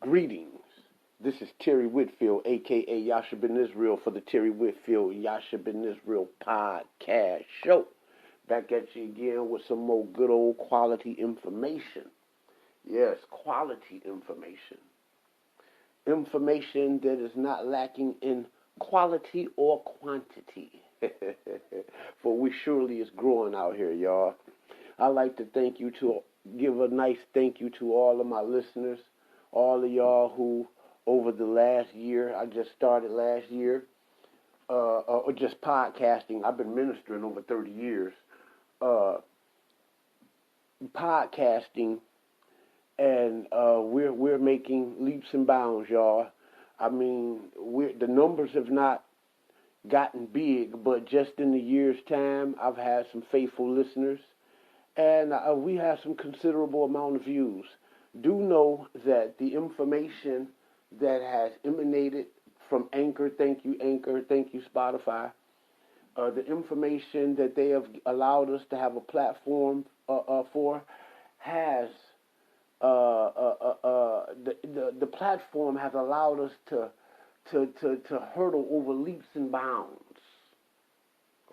Greetings. This is Terry Whitfield, a.k.a. Yasha Ben Israel, for the Terry Whitfield Yasha Ben Israel podcast show. Back at you again with some more good old quality information. Yes, quality information. Information that is not lacking in quality or quantity. For we surely is growing out here, y'all. I'd like to give a nice thank you to all of my listeners, all of y'all who over the last year, I just started last year, or just podcasting. I've been ministering over 30 years, podcasting, and we're making leaps and bounds, y'all. I mean, the numbers have not gotten big, but just in a year's time, I've had some faithful listeners, and we have some considerable amount of views. Do know that the information that has emanated from Anchor, thank you Spotify, the information that they have allowed us to have a platform for has the platform has allowed us to hurdle over leaps and bounds.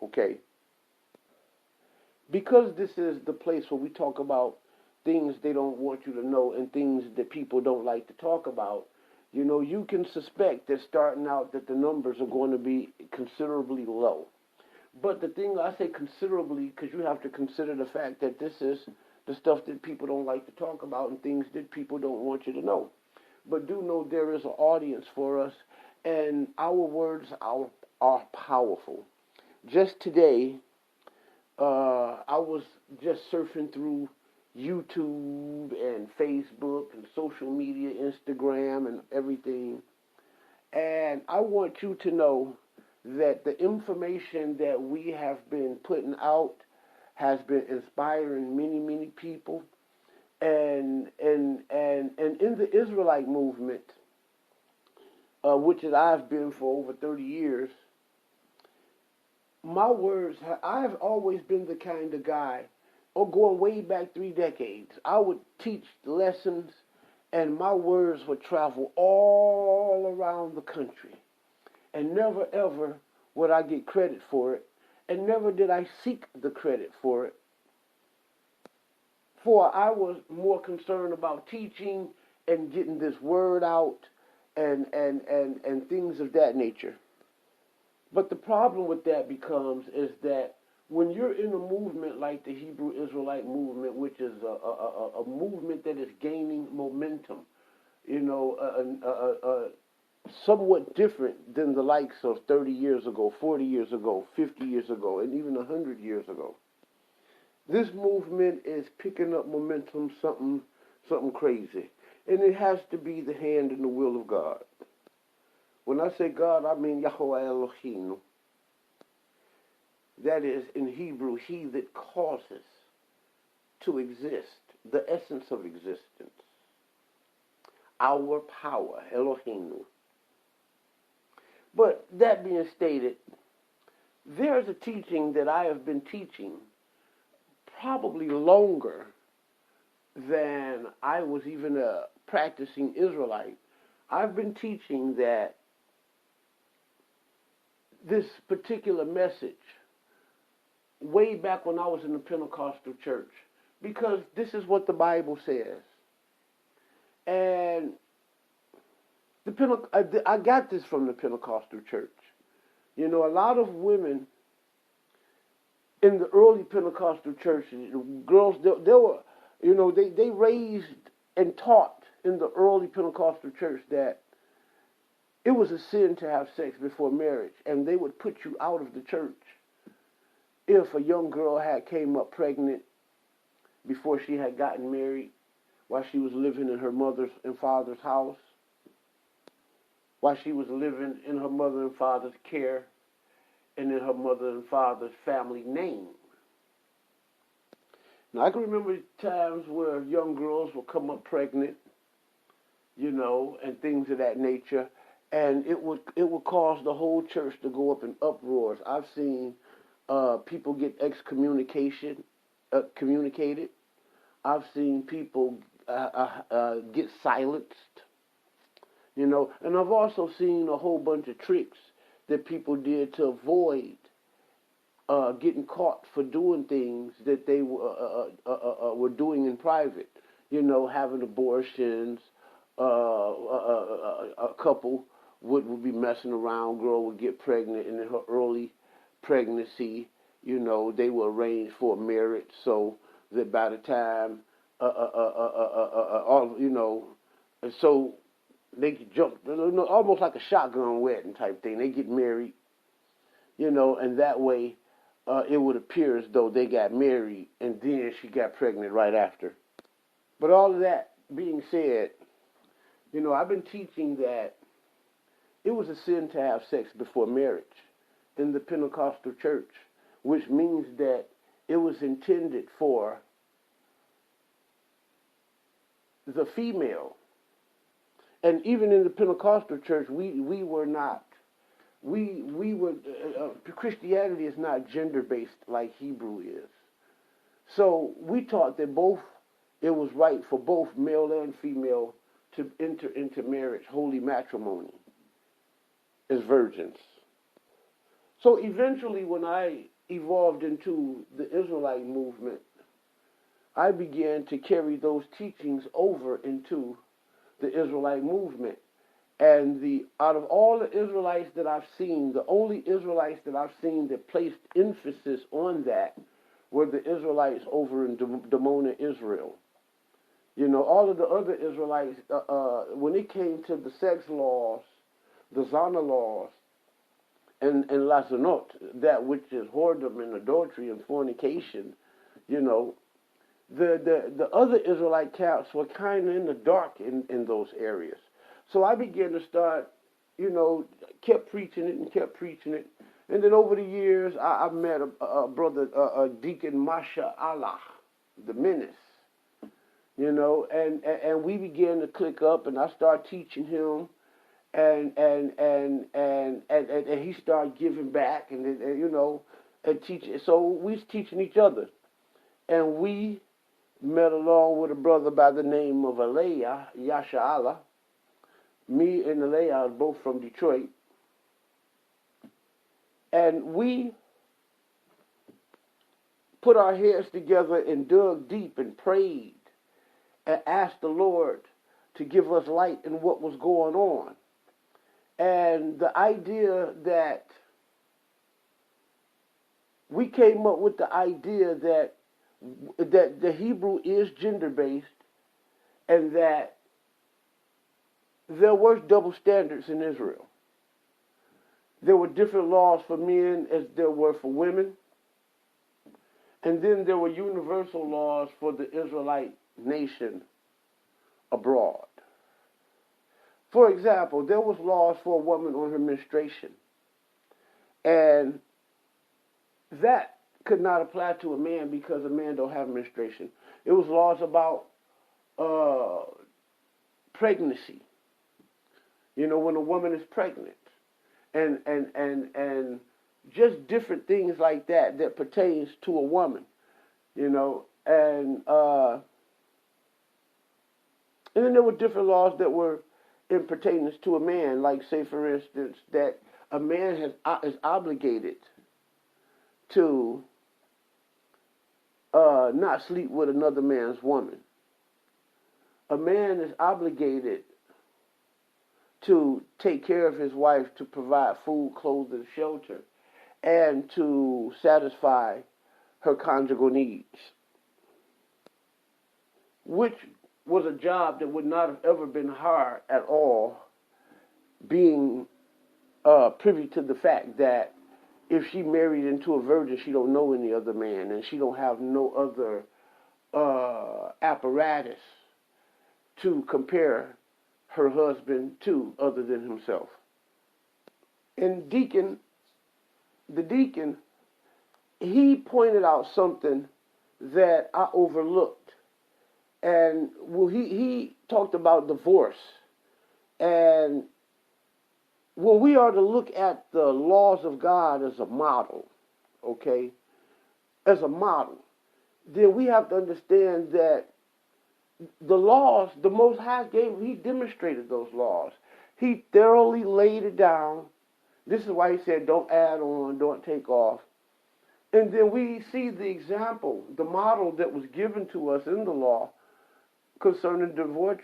Okay, because this is the place where we talk about things they don't want you to know and things that people don't like to talk about. You know, you can suspect that starting out that the numbers are going to be considerably low. But the thing, I say considerably because you have to consider the fact that this is the stuff that people don't like to talk about and things that people don't want you to know. But do know there is an audience for us, and our words are powerful. Just today, I was just surfing through YouTube and Facebook and social media, Instagram and everything. And I want you to know that the information that we have been putting out has been inspiring many, many people. And in the Israelite movement, which I've been for over 30 years, my words, I've always been the kind of guy, or going way back 3 decades, I would teach lessons and my words would travel all around the country. And never ever would I get credit for it. And never did I seek the credit for it. For I was more concerned about teaching and getting this word out and things of that nature. But the problem with that becomes is that when you're in a movement like the Hebrew Israelite movement, which is a movement that is gaining momentum, you know, somewhat different than the likes of 30 years ago, 40 years ago, 50 years ago, and even 100 years ago. This movement is picking up momentum, something crazy. And it has to be the hand and the will of God. When I say God, I mean Yahweh Elohim. That is, in Hebrew, he that causes to exist, the essence of existence. Our power, Elohim. But that being stated, there's a teaching that I have been teaching probably longer than I was even a practicing Israelite. I've been teaching that this particular message way back when I was in the Pentecostal church, because this is what the Bible says. And I got this from the Pentecostal church. You know, a lot of women in the early Pentecostal church, girls, they were, you know, they raised and taught in the early Pentecostal church that it was a sin to have sex before marriage, and they would put you out of the church if a young girl had came up pregnant before she had gotten married, while she was living in her mother's and father's house, while she was living in her mother and father's care, and in her mother and father's family name. Now, I can remember times where young girls would come up pregnant, you know, and things of that nature, and it would cause the whole church to go up in uproars. I've seen people get communicated. I've seen people get silenced. You know, and I've also seen a whole bunch of tricks that people did to avoid getting caught for doing things that they were doing in private. You know, having abortions. A couple would be messing around. Girl would get pregnant, and in her early pregnancy, you know, they were arranged for marriage, so that by the time, all you know, and so they could jump, you know, almost like a shotgun wedding type thing. They get married, you know, and that way it would appear as though they got married and then she got pregnant right after. But all of that being said, you know, I've been teaching that it was a sin to have sex before marriage in the Pentecostal church, which means that it was intended for the female. And even in the Pentecostal church, we were not. We were Christianity is not gender based like Hebrew is. So we taught that it was right for both male and female to enter into marriage, holy matrimony, as virgins. So eventually, when I evolved into the Israelite movement, I began to carry those teachings over into the Israelite movement. And out of all the Israelites that I've seen, the only Israelites that I've seen that placed emphasis on that were the Israelites over in Dimona, Israel. You know, all of the other Israelites, when it came to the sex laws, the Zana laws, and Lazanot, that which is whoredom and adultery and fornication, you know, the other Israelite camps were kind of in the dark in those areas. So I began to start, you know, kept preaching it. And then over the years, I met a brother, Deacon Masha, Alah, the Menace, you know, and we began to click up, and I started teaching him, and he started giving back, and you know, and teaching. So we was teaching each other, and we met along with a brother by the name of Alah, Yasha Allah. Me and Alah are both from Detroit. And we put our heads together and dug deep and prayed and asked the Lord to give us light in what was going on. And the idea that we came up with the idea that the Hebrew is gender-based and that there were double standards in Israel. There were different laws for men as there were for women. And then there were universal laws for the Israelite nation abroad. For example, there was laws for a woman on her menstruation. And that could not apply to a man because a man don't have menstruation. It was laws about pregnancy. You know, when a woman is pregnant. And just different things like that pertains to a woman, you know, and then there were different laws that were in pertainance to a man, like say for instance that a man is obligated to not sleep with another man's woman. A man is obligated to take care of his wife, to provide food, clothes, and shelter, and to satisfy her conjugal needs, which was a job that would not have ever been hard at all, being privy to the fact that if she married into a virgin, she don't know any other man, and she don't have no other apparatus to compare her husband to other than himself. And the deacon, he pointed out something that I overlooked. And well, he talked about divorce. And well, we are to look at the laws of God as a model, okay? As a model. Then we have to understand that the laws, the Most High gave, he demonstrated those laws. He thoroughly laid it down. This is why he said, don't add on, don't take off. And then we see the example, the model that was given to us in the law concerning divorce,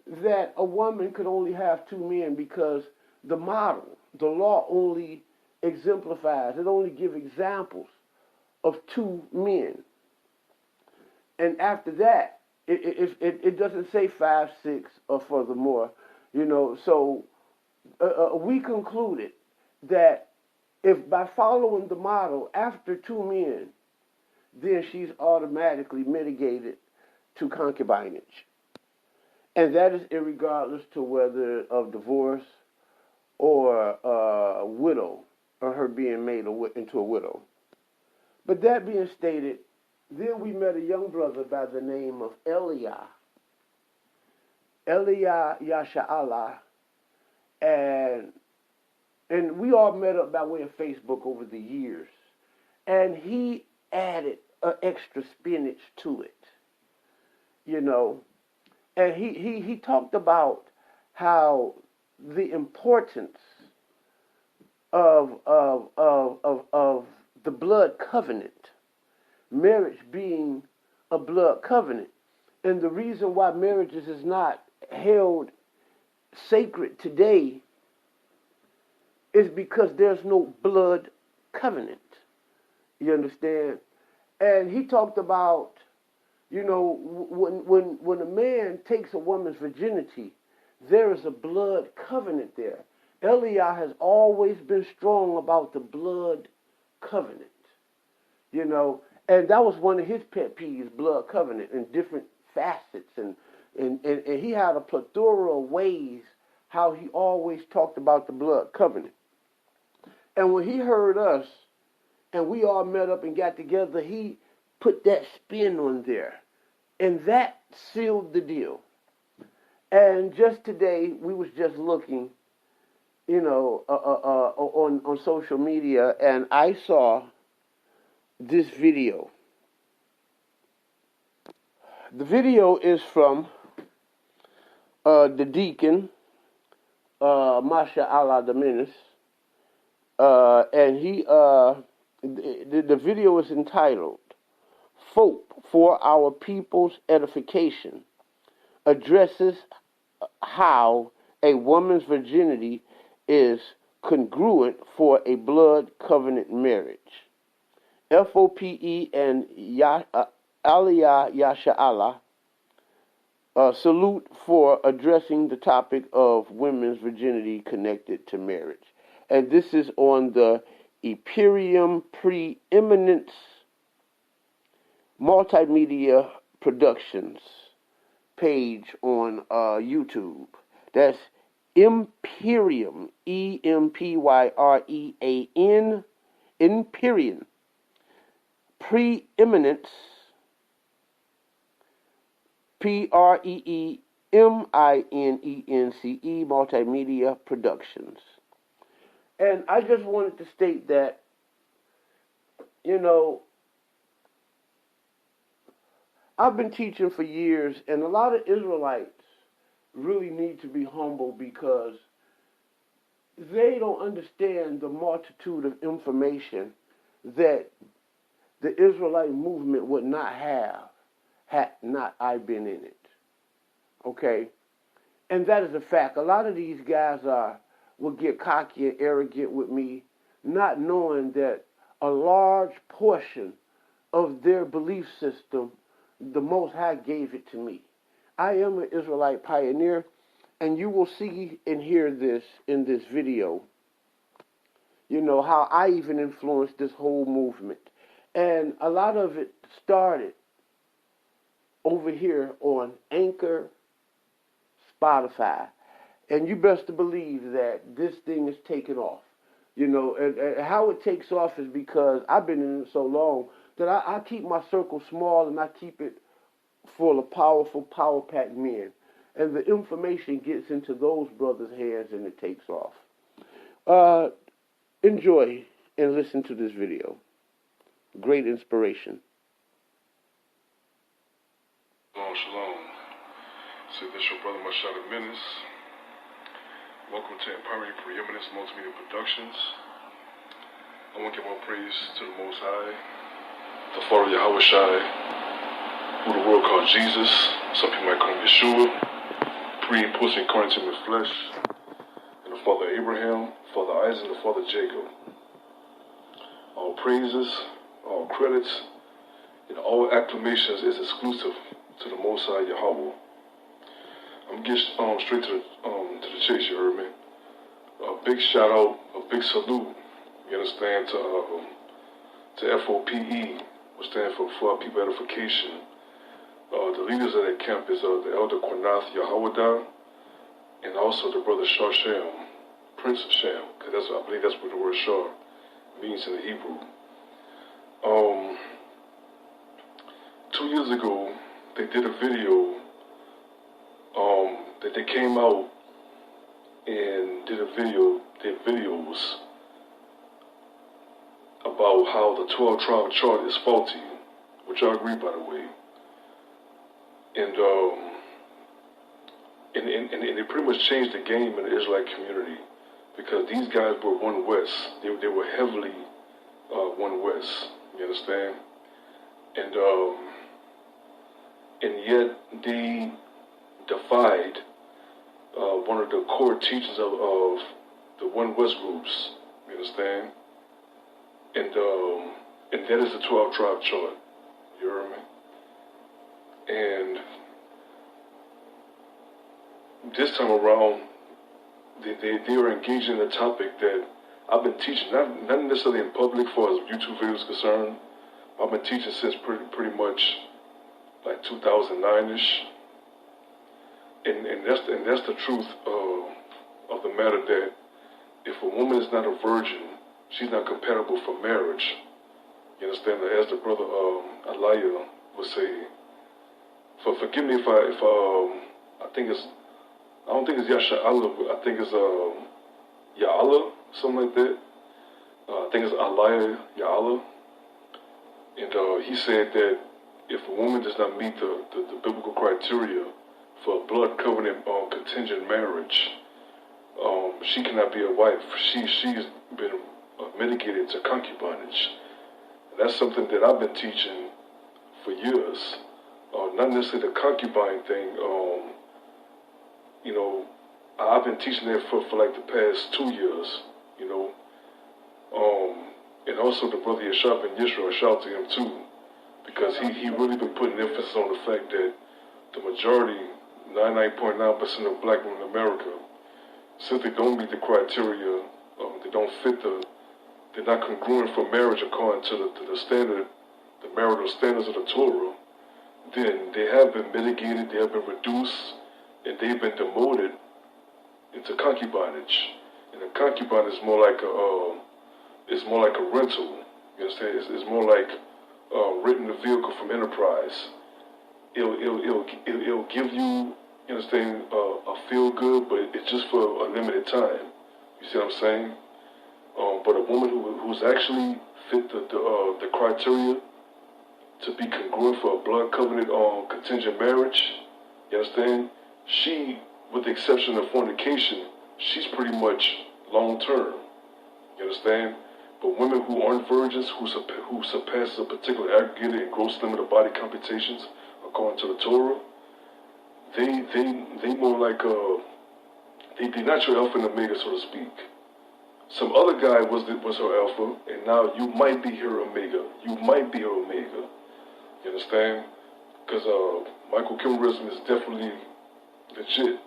that a woman could only have two men because the model, the law only exemplifies, it only gives examples of two men. And after that, it doesn't say 5, 6, or furthermore, So we concluded that if by following the model after two men, then she's automatically mitigated to concubinage. And that is irregardless to whether of divorce or widow, or her being made into a widow. But that being stated, then we met a young brother by the name of Alah. Alah, and we all met up by way of Facebook over the years. And he added an extra spinach to it, And he talked about how the importance of the blood covenant, marriage being a blood covenant, and the reason why marriages is not held sacred today is because there's no blood covenant. You understand? And he talked about, when a man takes a woman's virginity, there is a blood covenant there. Alah has always been strong about the blood covenant, and that was one of his pet peeves, blood covenant, in different facets, and he had a plethora of ways how he always talked about the blood covenant. And when he heard us, and we all met up and got together, he put that spin on there, and that sealed the deal. And just today, we was just looking, on social media, and I saw this video. The video is from the Deacon, Masha, Alah, the Menace, and the video is entitled "F.O.P.E. for Our People's Edification," addresses how a woman's virginity is congruent for a blood covenant marriage. F.O.P.E. and Aliyah Yasha salute for addressing the topic of women's virginity connected to marriage. And this is on the Imperium Preeminence Multimedia Productions page on YouTube. That's Imperium, Empyrean, Imperium Preeminence, Preeminence Multimedia Productions. And I just wanted to state that, I've been teaching for years, and a lot of Israelites really need to be humble because they don't understand the multitude of information that the Israelite movement would not have had not I been in it. Okay? And that is a fact. A lot of these guys will get cocky and arrogant with me, not knowing that a large portion of their belief system, the Most High gave it to me. I am an Israelite pioneer, and you will see and hear this in this video, how I even influenced this whole movement. And a lot of it started over here on Anchor, Spotify. And you best to believe that this thing is taking off. And how it takes off is because I've been in it so long that I keep my circle small, and I keep it full of powerful, power-packed men. And the information gets into those brothers' hands, and it takes off. Enjoy and listen to this video. Great inspiration. Shalom, shalom. So this is your brother Masha the Menace. Welcome to Empowering Preeminence Multimedia Productions. I want to give more praise to the Most High, the Father Yahweh Shai, who the world calls Jesus. Some people might call him Yeshua, pre and post incarnate in the flesh, and the Father Abraham, Father Isaac, and the Father Jacob. All praises, all credits, and all acclamations is exclusive to the Most High Yahweh. I'm getting straight to the chase, you heard me? A big shout out, a big salute, you understand, to F.O.P.E, which stands for People Edification. The leaders of that camp is the elder Qanath Yahweh, and also the brother Shar Sham, Prince of Sham, because I believe that's what the word Shar means in the Hebrew. 2 years ago, they did a video that they came out and did videos about how the 12-tribe chart is faulty, which I agree, by the way. And they pretty much changed the game in the Israelite community, because these guys were One West. They were heavily One West. You understand? And yet they defied one of the core teachers of the One West groups. You understand? And that is the 12-tribe chart. You heard me? And this time around, they are engaged in a topic that I've been teaching, not necessarily in public, for as YouTube videos concerned. I've been teaching since pretty much like 2009-ish. And that's the truth of the matter, that if a woman is not a virgin, she's not compatible for marriage. You understand? As the brother Alah would say. Forgive me if I don't think it's Yasha Allah, but I think it's Ya Allah, something like that. I think it's Alah Ya Allah. And he said that if a woman does not meet the biblical criteria for a blood covenant contingent marriage, she cannot be a wife. She's been mitigated to concubinage. And that's something that I've been teaching for years. Not necessarily the concubine thing. I've been teaching that for like the past 2 years. And also the brother Shar and Israel, shout to him too, because he really been putting emphasis on the fact that the majority, 99.9% of black women in America, since they don't meet the criteria, they don't fit they're not congruent for marriage according to the standard, the marital standards of the Torah, then they have been mitigated, they have been reduced, and they've been demoted into concubinage. And a concubine is more like a rental. You understand? It's more like renting a vehicle from Enterprise. It'll give you, you understand, a feel good, but it's just for a limited time. You see what I'm saying? But a woman who's actually fit the criteria to be congruent for a blood covenant contingent marriage, you understand? She, with the exception of fornication, she's pretty much long term. You understand? But women who aren't virgins, who surpasses a particular aggregated and gross limit of body computations according to the Torah, they more like they're not your alpha and omega, so to speak. Some other guy was her alpha, and now you might be her omega. You might be her omega. You understand? Because Michael Kimmerism is definitely legit.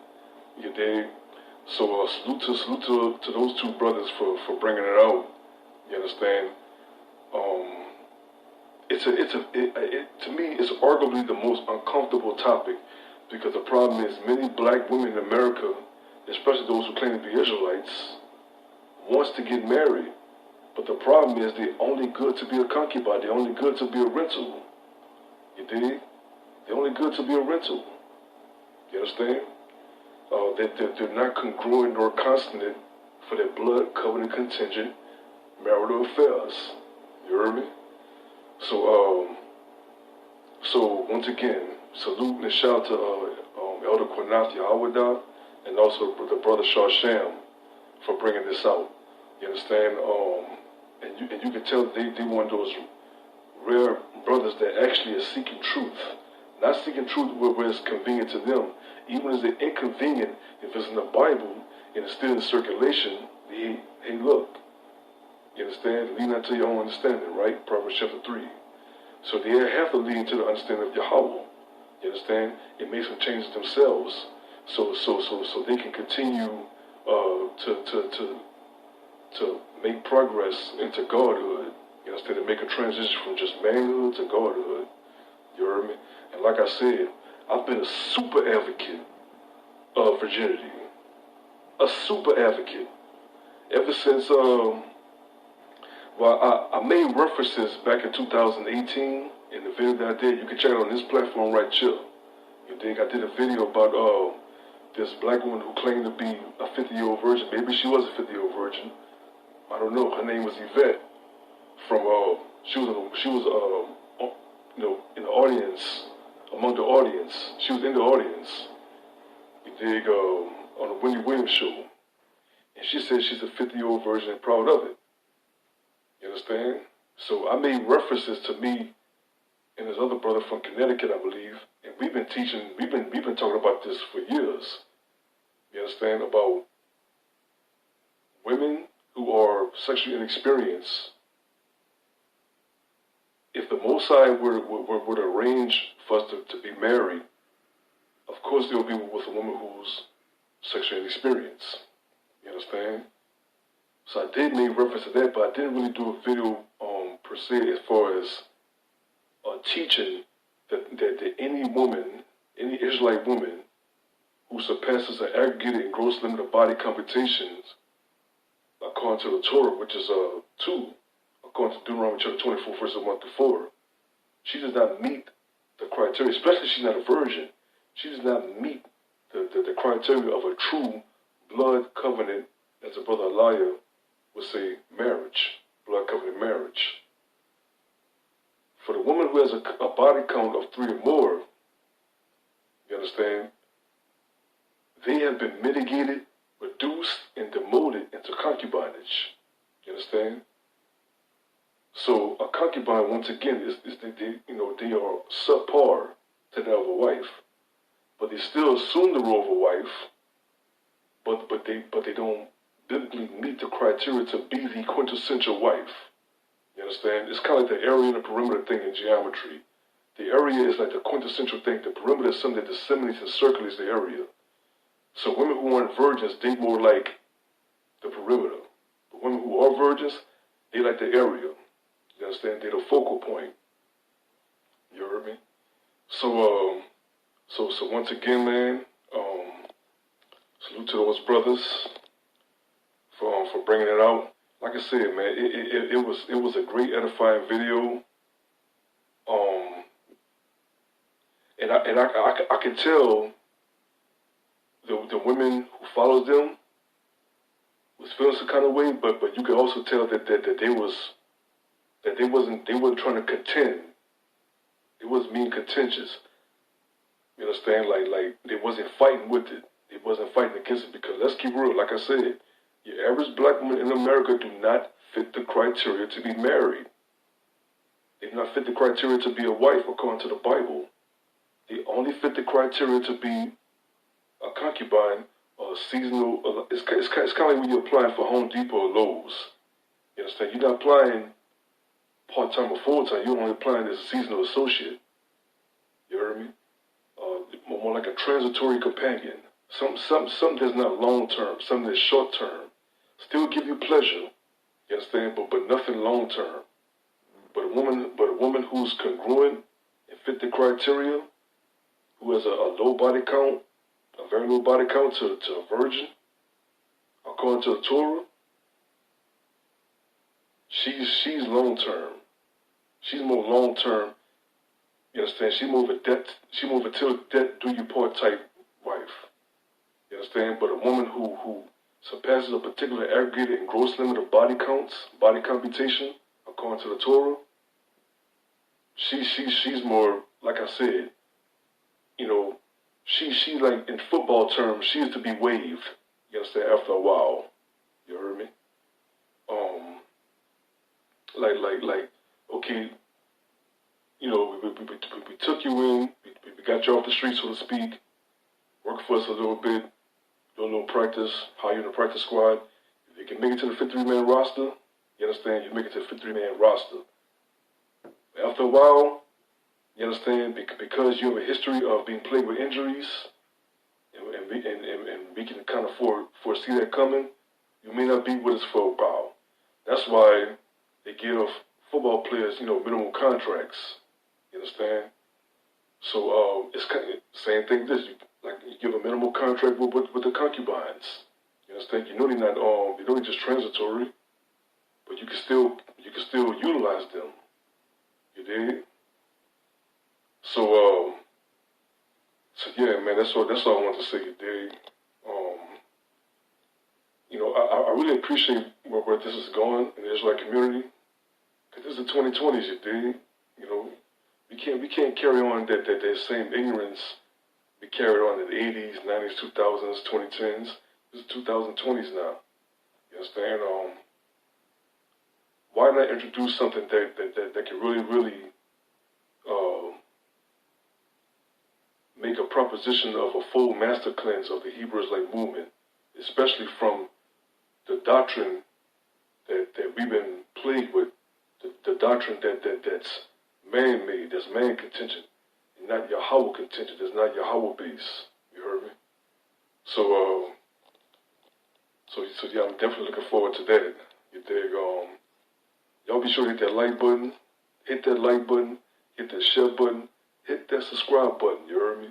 You dig? So salute to those two brothers for bringing it out. You understand? To me, it's arguably the most uncomfortable topic, because the problem is many black women in America, especially those who claim to be Israelites, wants to get married. But the problem is they're only good to be a concubine. They're only good to be a rental. You dig? They're only good to be a rental. You understand? They're not congruent nor consonant for their blood covenant contingent marital affairs. You heard me? So once again, salute and shout to Elder Qanath and also the brother Sham for bringing this out. You understand? And you can tell they one of those rare brothers that actually are seeking truth. Not seeking truth where it's convenient to them. Even as it's inconvenient, if it's in the Bible and it's still in circulation, hey, look. You understand? Lean not to your own understanding, right? Proverbs chapter 3. So they have to lean to the understanding of Yahweh. You understand? It makes them change themselves. So they can continue to make progress into godhood. You understand? To make a transition from just manhood to godhood. You heard me? And like I said, I've been a super advocate of virginity. A super advocate. Ever since, I made references back in 2018 in the video that I did. You can check it on this platform right here. You think I did a video about this black woman who claimed to be a 50-year-old virgin. Maybe she was a 50-year-old virgin. I don't know. Her name was Yvette. She was in the audience, among the audience. She was in the audience. You dig, on the Wendy Williams show. And she said she's a 50-year-old virgin and proud of it. You understand? So I made references to me and this other brother from Connecticut, I believe, and we've been talking about this for years. You understand? About women who are sexually inexperienced. If the Most High were to arrange for us to be married, of course they'll be with a woman who's sexually inexperienced. You understand? So I did make reference to that, but I didn't really do a video per se as far as teaching that any woman, any Israelite woman who surpasses an aggregated and gross limit of body computations according to the Torah, which is 2, according to Deuteronomy chapter 24, verses 1 to 4, she does not meet the criteria, especially she's not a virgin. She does not meet the criteria of a true blood covenant, as the brother Alah would say, marriage, blood covenant marriage. For the woman who has a body count of 3 or more, you understand, they have been mitigated, reduced, and demoted into concubinage. You understand? So a concubine, once again, they are subpar to that of a wife, but they still assume the role of a wife, but they don't biblically meet the criteria to be the quintessential wife. You understand? It's kind of like the area and the perimeter thing in geometry. The area is like the quintessential thing. The perimeter is something that disseminates and circulates the area. So women who aren't virgins, they more like the perimeter. But women who are virgins, they like the area. You understand? They're the focal point. You heard me? So once again, man, salute to those brothers for bringing it out. Like I said, man, it was a great edifying video. And I can tell the women who followed them was feeling some kind of way, but you can also tell that they weren't trying to contend. It wasn't being contentious. You understand? Like they wasn't fighting with it. They wasn't fighting against it, because let's keep real. Like I said, your average black woman in America do not fit the criteria to be married. They do not fit the criteria to be a wife according to the Bible. They only fit the criteria to be a concubine or a seasonal. It's kind of like when you're applying for Home Depot or Lowe's. You understand? You're not applying part-time or full-time. You're only applying as a seasonal associate. You heard me? More like a transitory companion. Something that's not long-term. Something that's short-term. Still give you pleasure. You understand? But nothing long-term. But a woman who's congruent and fit the criteria, who has a low body count, a very low body count to a virgin, according to the Torah, she's long-term. She's more long-term. You understand? She's more of a till death do you part type wife. You understand? But a woman who surpasses a particular aggregated and gross limit of body counts, body computation, according to the Torah, she's more, like I said, she like in football terms, she is to be waived. You understand? After a while, you heard me. Like, okay, we took you in, we got you off the street, so to speak. Work for us a little bit, do a little practice, hire you in the practice squad. If you can make it to the 53-man roster, you understand? You make it to the 53-man roster. After a while, you understand, because you have a history of being plagued with injuries, and we can kind of foresee that coming, you may not be with us for a while. That's why they give football players, minimum contracts. You understand? So it's kind of same thing. You give a minimal contract with the concubines. You understand? They're just transitory, but you can still utilize them. You dig? So yeah, man, that's all I want to say. You dig? I really appreciate where this is going in the Israelite community, because this is the 2020s. You dig? We can't carry on that same ignorance we carried on in the 80s, 90s, 2000s, 2010s. This is 2020s now. You understand? Why not introduce something that can really make a proposition of a full master cleanse of the Hebrew Israelite movement, especially from the doctrine that we've been plagued with, the doctrine that's man-made, that's man-contingent, and not Yahweh contingent, that's not Yahweh base. You heard me? So yeah, I'm definitely looking forward to that. You dig? Y'all be sure to hit that like button, hit that share button, hit that subscribe button. You heard me?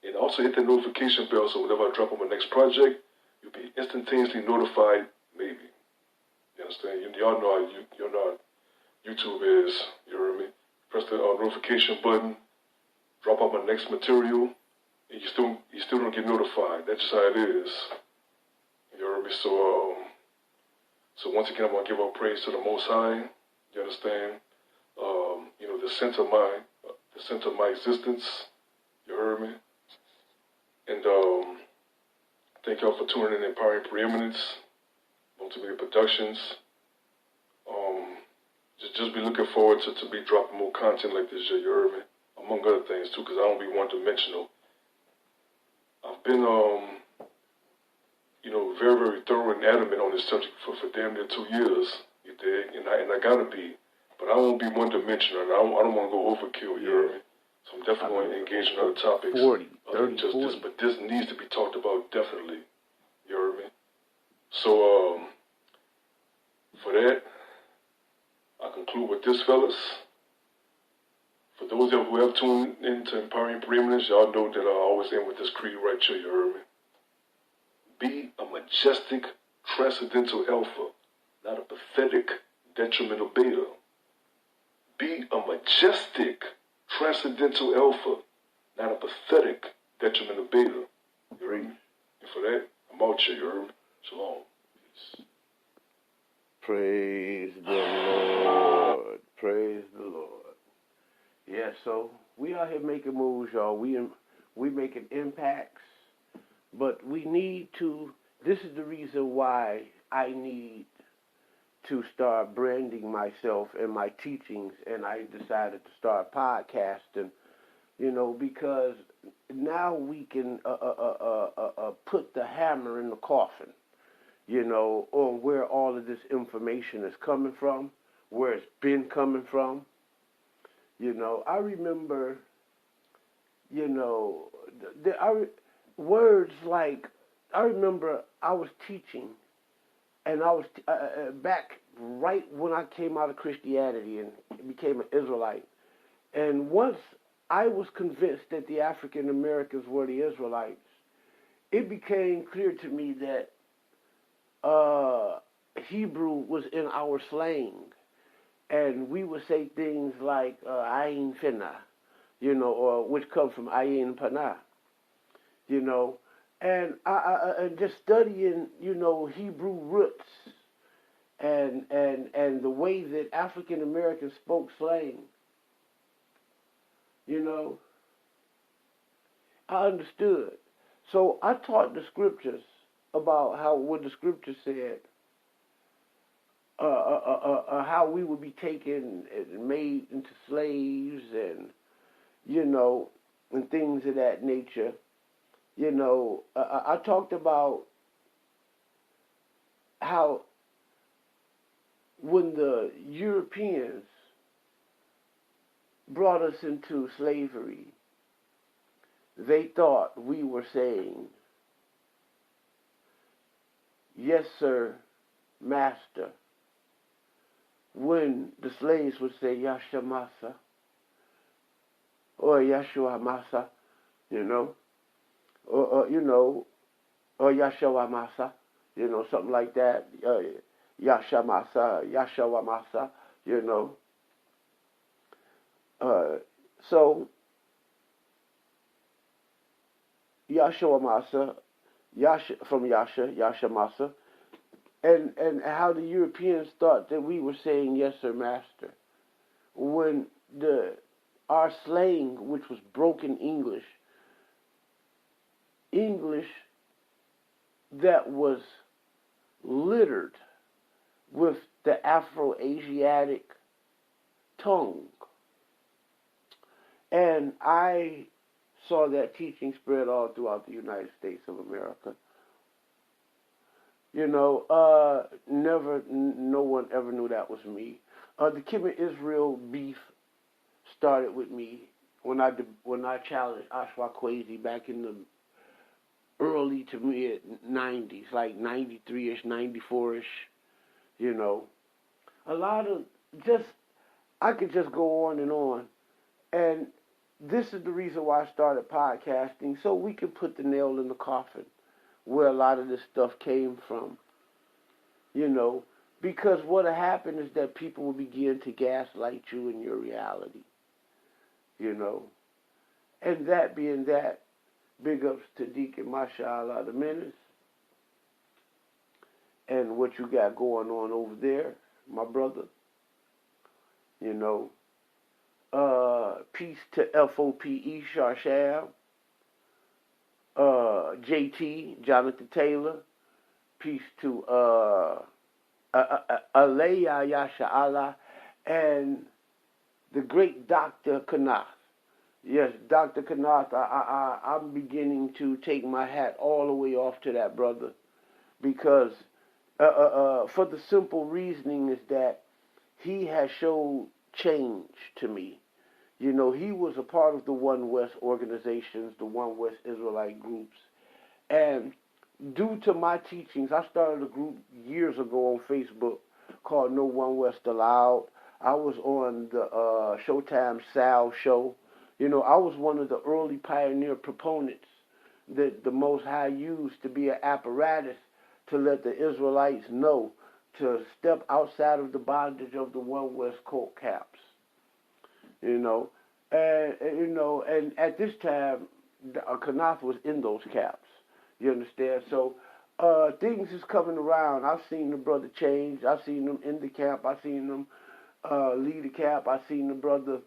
And also hit that notification bell so whenever I drop on my next project, you'll be instantaneously notified. Maybe. You understand? Y'all know how YouTube is. You heard me? Press the notification button, drop out my next material, and you still don't get notified. That's just how it is. You heard me? So once again, I'm gonna give all praise to the Most High. You understand? The center of my existence. You heard me? And thank y'all for tuning in Empowering Preeminence, Multimedia Productions. Just be looking forward to be dropping more content like this year, you heard me? Among other things too, because I don't be one-dimensional. I've been very, very thorough and adamant on this subject for damn near 2 years, you dig? And I gotta be. But I won't be one-dimensional. I don't want to go overkill, you heard me? So I'm definitely going to engage in other topics. 40. But this needs to be talked about, definitely. You heard me? So, for that, I conclude with this, fellas. For those of you who have tuned into Empowering Preeminence, y'all know that I always end with this creed right here, you heard me? Be a majestic, transcendental alpha, not a pathetic, detrimental beta. Be a majestic, transcendental alpha, not a pathetic, detrimental beta. You heard me? And for that, I'm out here, you heard me? Shalom. Peace. Praise the Lord. Praise the Lord. Yeah, so we out here making moves, y'all. We making impacts, but we need to. This is the reason why I need to start branding myself and my teachings, and I decided to start podcasting. Because now we can put the hammer in the coffin. On where all of this information is coming from, where it's been coming from. I remember, words like, I remember I was teaching, and I was, back right when I came out of Christianity and became an Israelite. And once I was convinced that the African Americans were the Israelites, it became clear to me that Hebrew was in our slang, and we would say things like "ayin finna," or which come from "ayin panah," and I just studying, Hebrew roots, and the way that African Americans spoke slang, I understood. So I taught the scriptures about what the scripture said, how we would be taken and made into slaves, and and things of that nature. I talked about how when the Europeans brought us into slavery, they thought we were saying, "Yes, sir, master," when the slaves would say, "Yasha Masa," or "Yashua Masa," or or Yashua Masa, something like that. Yasha Masa, Yashua Masa, So Yashua Masa, from Yasha Masa, and how the Europeans thought that we were saying, "Yes, sir, master," when our slang, which was broken English that was littered with the Afro-Asiatic tongue. And I saw that teaching spread all throughout the United States of America. No one ever knew that was me. The Kim Israel beef started with me when I challenged Ashwa back in the early to mid 90s, like 93-ish, 94-ish. A lot of I could just go on. And this is the reason why I started podcasting, so we could put the nail in the coffin where a lot of this stuff came from. Because what will happen is that people will begin to gaslight you in your reality. And that being that, big ups to Deacon Masha, Alah, the Menace, and what you got going on over there, my brother. Peace to F.O.P.E, Shar, Sham, JT, Jonathan Taylor. Peace to Alah, Alah, and the great Dr. Qanath. Yes, Dr. Qanath, I'm beginning to take my hat all the way off to that brother, because for the simple reasoning is that he has showed change to me. He was a part of the One West organizations, the One West Israelite groups, and due to my teachings, I started a group years ago on Facebook called No One West Allowed. I was on the Showtime Sal show. I was one of the early pioneer proponents that the Most High used to be an apparatus to let the Israelites know to step outside of the bondage of the One West cult caps. And at this time, Qanath was in those caps. You understand? So things is coming around. I've seen the brother change. I've seen him in the camp. I've seen him lead the camp. I've seen the brother,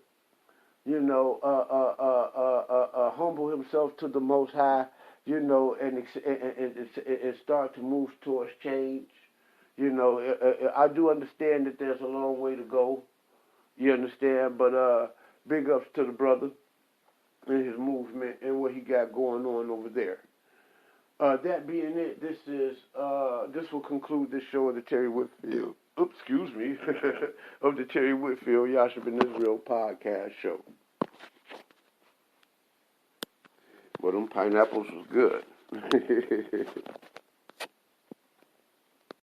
humble himself to the Most High, and start to move towards change. I do understand that there's a long way to go. You understand? But big ups to the brother and his movement and what he got going on over there. That being it, this will conclude this show of the Terry Whitfield. Excuse me, of the Terry Whitfield Yashab in Israel podcast show. Well, them pineapples was good.